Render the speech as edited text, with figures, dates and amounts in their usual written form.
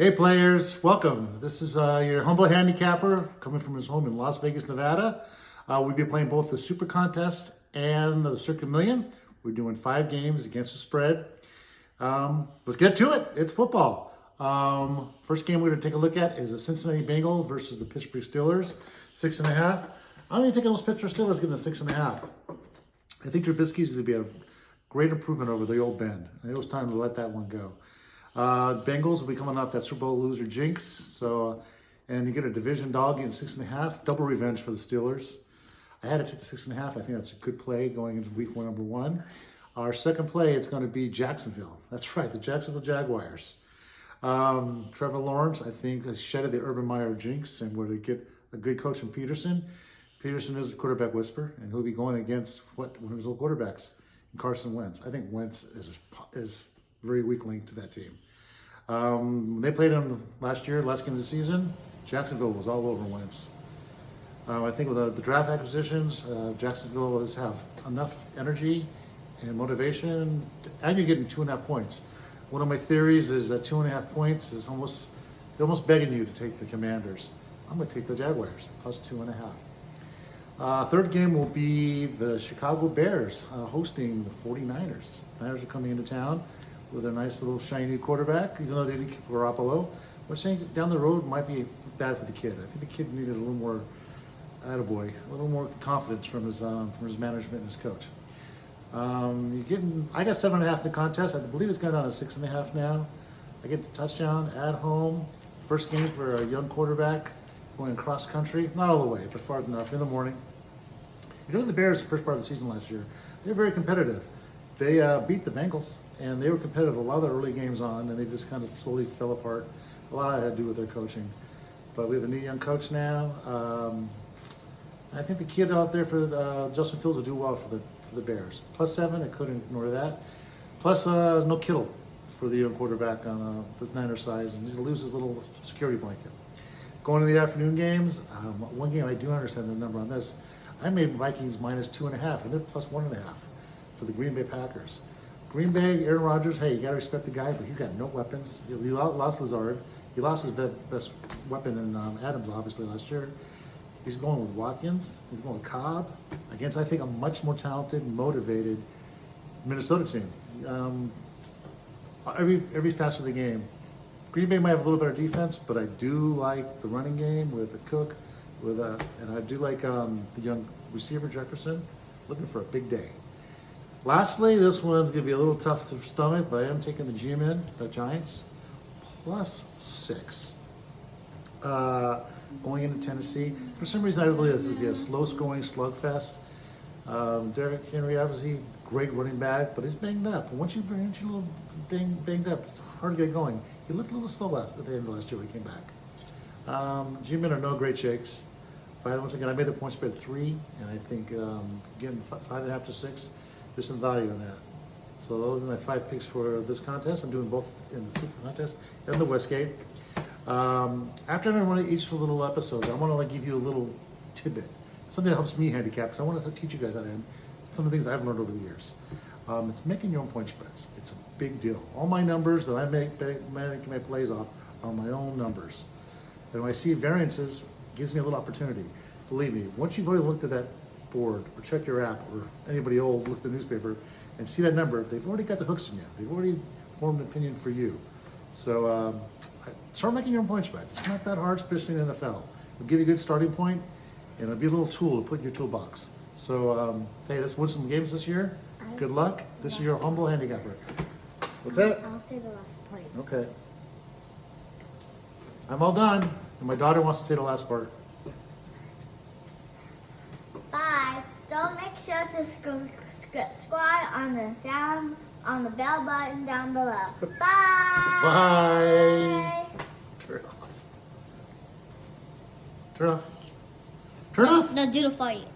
Hey players, welcome. This is your humble handicapper coming from his home in Las Vegas, Nevada. We'll be playing both the Super Contest and the Circa Million. We're doing 5 games against the spread. Let's get to it. It's football. First game we're going to take a look at is the Cincinnati Bengals versus the Pittsburgh Steelers, 6.5. I'm going to take those Pittsburgh Steelers getting a 6.5. I think Trubisky's going to be a great improvement over the old Ben. I think it was time to let that one go. Bengals will be coming off that Super Bowl loser jinx. So, and you get a division dog getting 6.5. Double revenge for the Steelers. I had to take the 6.5. I think that's a good play going into week 1, number 1. Our second play, it's going to be Jacksonville. That's right, the Jacksonville Jaguars. Trevor Lawrence, I think, has shedded the Urban Meyer jinx and we're to get a good coach in Peterson. Peterson is a quarterback whisperer, and he'll be going against one of his old quarterbacks, Carson Wentz. I think Wentz is very weak link to that team. When they played him last year, last game of the season, Jacksonville was all over Wentz. I think with the draft acquisitions, Jacksonville has have enough energy and motivation, and you're getting 2.5 points. One of my theories is that 2.5 points is they're almost begging you to take the Commanders. I'm going to take the Jaguars, plus 2.5. Third game will be the Chicago Bears hosting the 49ers. Niners are coming into town with a nice little shiny new quarterback, even though they didn't keep Garoppolo. We're saying down the road might be bad for the kid. I think the kid needed a little more attaboy, a little more confidence from his management and his coach. I got 7.5 in the contest. I believe it's gone down to 6.5 now. I get the touchdown at home. First game for a young quarterback going cross country. Not all the way, but far enough in the morning. You know the Bears, the first part of the season last year, they're very competitive. They beat the Bengals, and they were competitive a lot of the early games on, and they just kind of slowly fell apart. A lot of it had to do with their coaching. But we have a new young coach now. I think the kid out there for Justin Fields will do well for the Bears. Plus 7, I couldn't ignore that. Plus no Kittle for the young quarterback on the Niners side, and he's going to lose his little security blanket. Going to the afternoon games, one game I do understand the number on this. I made Vikings minus 2.5, and they're plus 1.5 for the Green Bay Packers. Green Bay, Aaron Rodgers, hey, you got to respect the guy, but he's got no weapons. He lost Lazard. He lost his best weapon in Adams, obviously, last year. He's going with Watkins. He's going with Cobb against, I think, a much more talented, motivated Minnesota team. Every facet of the game. Green Bay might have a little better defense, but I do like the running game with the Cook, and I do like the young receiver Jefferson, looking for a big day. Lastly, this one's going to be a little tough to stomach, but I am taking the G-Men, the Giants, plus 6. Going into Tennessee. For some reason, I believe this will be a slow-scoring slugfest. Derrick Henry, obviously, great running back, but he's banged up. And once you bring a little banged up, it's hard to get going. He looked a little slow at the end of last year when he came back. G-Men are no great shakes. But once again, I made the point spread 3, and I think getting 5.5 to 6, there's some value in that. So those are my 5 picks for this contest. I'm doing both in the Super Contest and the Westgate. After I run each little episodes, I want to give you a little tidbit, something that helps me handicap, because I want to teach you guys how to some of the things I've learned over the years. It's making your own point spreads. It's a big deal. All my numbers that I make my plays off are my own numbers. And when I see variances, it gives me a little opportunity. Believe me, once you've already looked at that board or checked your app or anybody old look at the newspaper and see that number, they've already got the hooks in you. They've already formed an opinion for you. So start making your own point spreads. It's not that hard, especially in the NFL. It'll give you a good starting point, and it'll be a little tool to put in your toolbox. So hey, let's win some games this year. Good luck. This is your humble handicapper. What's that? I'll say the last part. Okay. I'm all done, and my daughter wants to say the last part. Bye. Don't make sure to subscribe on the bell button down below. Bye. Bye. Turn off. Turn off. Turn off. No, do the fight.